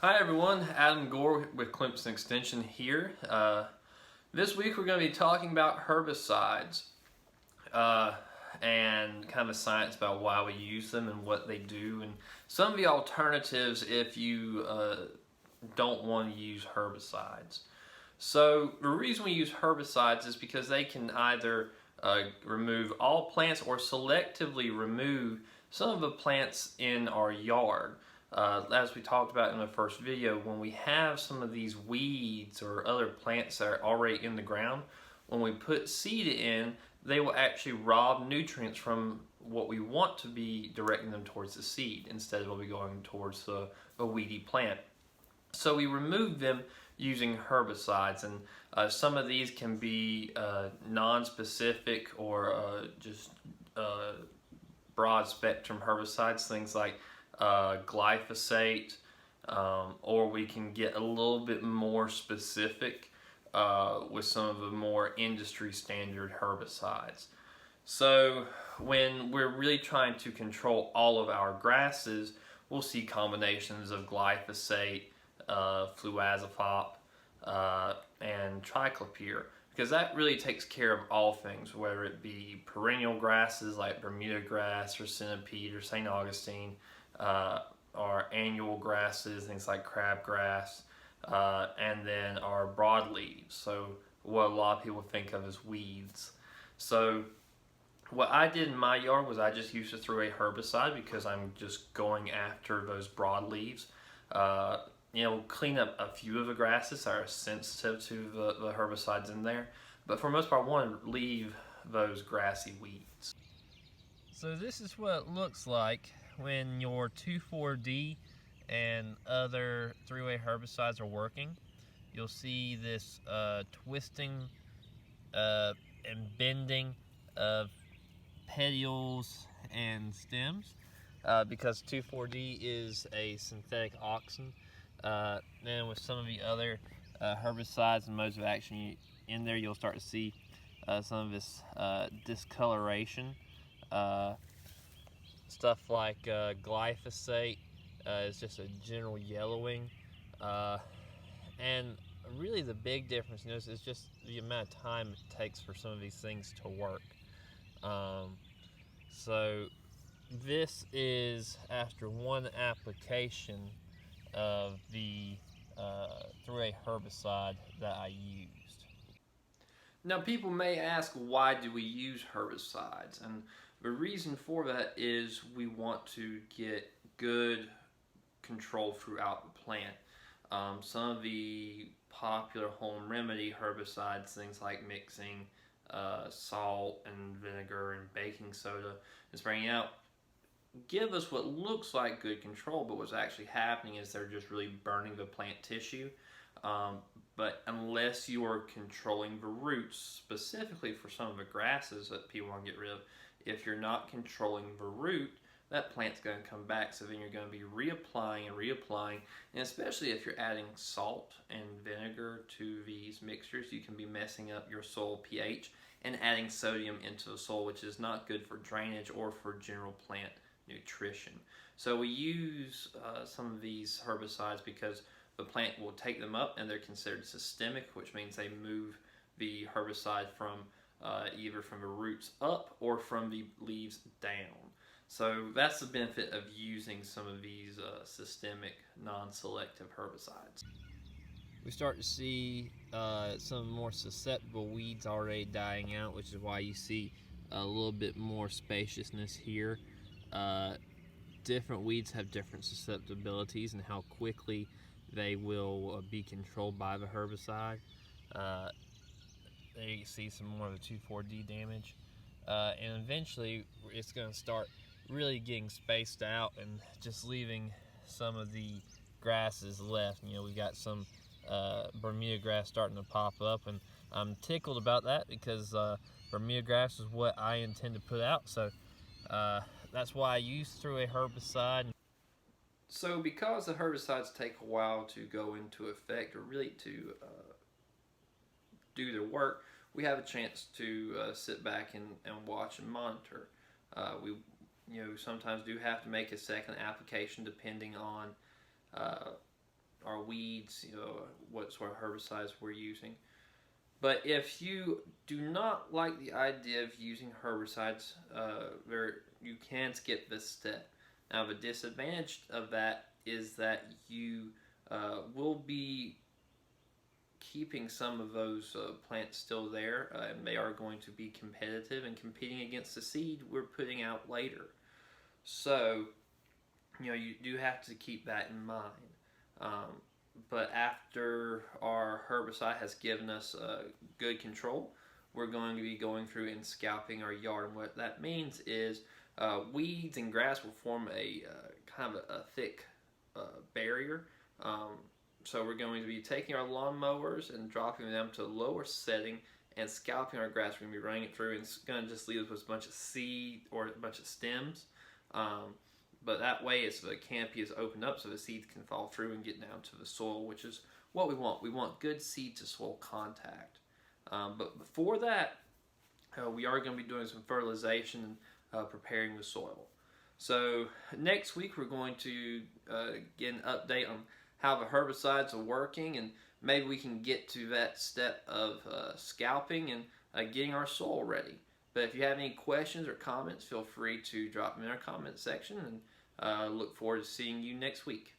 Hi everyone, Adam Gore with Clemson Extension here. This week we're going to be talking about herbicides and kind of science about why we use them and what they do, and some of the alternatives if you don't want to use herbicides. So the reason we use herbicides is because they can either remove all plants or selectively remove some of the plants in our yard. As we talked about in the first video, when we have some of these weeds or other plants that are already in the ground, when we put seed in, they will actually rob nutrients from what we want to be directing them towards the seed instead of going towards the weedy plant. So we remove them using herbicides, and some of these can be non-specific or just broad spectrum herbicides, things like glyphosate, or we can get a little bit more specific with some of the more industry standard herbicides. So when we're really trying to control all of our grasses, we'll see combinations of glyphosate, fluazepop, and triclopyr, because that really takes care of all things, whether it be perennial grasses like Bermuda grass or centipede or St. Augustine, our annual grasses, things like crabgrass, and then our broadleaves, so what a lot of people think of as weeds. So what I did in my yard was I just used to throw a herbicide because I'm just going after those broadleaves. Clean up a few of the grasses that are sensitive to the herbicides in there, but for the most part I want to leave those grassy weeds. So this is what it looks like when your 2,4-D and other three-way herbicides are working. You'll see this twisting and bending of petioles and stems because 2,4-D is a synthetic auxin. Then with some of the other herbicides and modes of action in there, you'll start to see some of this discoloration. Stuff like glyphosate is just a general yellowing, and really the big difference is just the amount of time it takes for some of these things to work. So this is after one application of the three-way herbicide that I used. Now people may ask, why do we use herbicides? And the reason for that is we want to get good control throughout the plant. Some of the popular home remedy herbicides, things like mixing salt and vinegar and baking soda and spraying out, give us what looks like good control, but what's actually happening is they're just really burning the plant tissue. But unless you are controlling the roots, specifically for some of the grasses that people want to get rid of, if you're not controlling the root, that plant's going to come back. So then you're going to be reapplying and reapplying, and especially if you're adding salt and vinegar to these mixtures, you can be messing up your soil pH and adding sodium into the soil, which is not good for drainage or for general plant nutrition. So we use some of these herbicides because the plant will take them up and they're considered systemic, which means they move the herbicide from either from the roots up or from the leaves down. So that's the benefit of using some of these systemic, non-selective herbicides. We start to see some more susceptible weeds already dying out, which is why you see a little bit more spaciousness here. Different weeds have different susceptibilities and how quickly they will be controlled by the herbicide. There you can see some more of the 2,4-D damage, and eventually it's going to start really getting spaced out and just leaving some of the grasses left. We've got some Bermuda grass starting to pop up, and I'm tickled about that because Bermuda grass is what I intend to put out. So that's why I use through a herbicide. So because the herbicides take a while to go into effect, or really to do their work, we have a chance to sit back and watch and monitor. We sometimes do have to make a second application depending on weeds, what sort of herbicides we're using. But if you do not like the idea of using herbicides, you can skip this step. Now, the disadvantage of that is that you will be keeping some of those plants still there, and they are going to be competitive and competing against the seed we're putting out later. So, you do have to keep that in mind. But after our herbicide has given us good control, we're going to be going through and scalping our yard. And what that means is weeds and grass will form a kind of a thick barrier. So we're going to be taking our lawnmowers and dropping them to a lower setting and scalping our grass. We're going to be running it through, and it's going to just leave us with a bunch of seed or a bunch of stems. But that way, it's the canopy is opened up so the seeds can fall through and get down to the soil, which is what we want. We want good seed to soil contact. But before that, we are going to be doing some fertilization and preparing the soil. So next week, we're going to get an update on how the herbicides are working, and maybe we can get to that step of scalping and getting our soil ready. But if you have any questions or comments, feel free to drop them in our comment section, and look forward to seeing you next week.